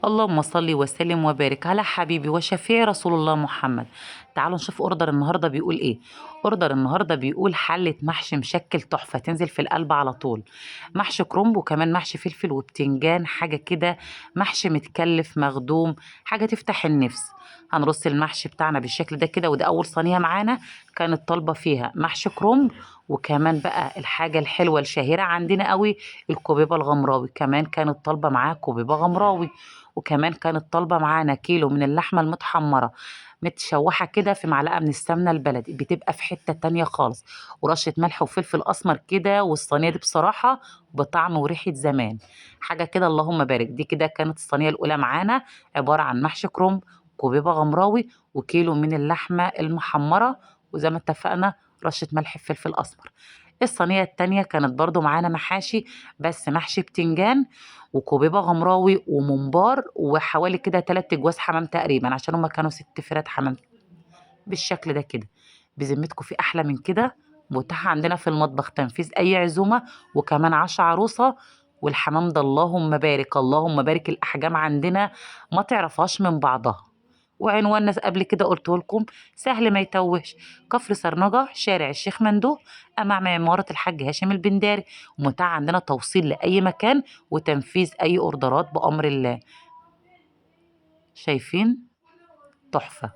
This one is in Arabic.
اللهم صل وسلم وبارك على حبيبي وشفيع رسول الله محمد. تعالوا نشوف اوردر النهارده بيقول ايه. اوردر النهارده بيقول حلة محشي مشكل تحفة تنزل في القلب على طول. محشي كرنب وكمان محشي فلفل وبتنجان، حاجة كده. محشي متكلف مخدوم، حاجة تفتح النفس. هنرص المحشي بتاعنا بالشكل ده كده، وده اول صينية معانا. كانت طالبة فيها محشي كرنب، وكمان بقى الحاجة الحلوة الشهيرة عندنا قوي، الكوبيبة الغمراوي. كمان كانت طالبة معاه كوبيبة غمراوي، وكمان كانت طالبة معانا كيلو من اللحمة المتحمرة متشوحة كده في معلقة من السمنة البلدي، بتبقى في حتة تانية خالص. ورشة ملح وفلفل أسمر كده، والصينية دي بصراحة بطعم وريحة زمان، حاجة كده اللهم بارك. دي كده كانت الصينية الأولى معانا، عبارة عن محشي كرنب، كوبيبة غمراوي، وكيلو من اللحمة المحمرة، وزي ما اتفقنا رشة ملح فلفل أسمر. الصينية التانية كانت برضو معانا محاشي، بس محشي بتنجان وكوبيبة غمراوي وممبار، وحوالي كده 3 جواز حمام تقريبا، عشان هما كانوا 6 فرات حمام بالشكل ده كده. بذمتكم في أحلى من كده؟ متاح عندنا في المطبخ تنفيذ أي عزومة، وكمان 10 عروسة. والحمام ده اللهم بارك اللهم بارك، الأحجام عندنا ما تعرفهاش من بعضها. وعنواننا قبل كده قلته لكم، سهل ما يتوهش. كفر سرنجة، شارع الشيخ مندوه، أمام عمارة الحاج هاشم البنداري. ومتاح عندنا توصيل لأي مكان، وتنفيذ أي أوردرات بأمر الله. شايفين؟ تحفة.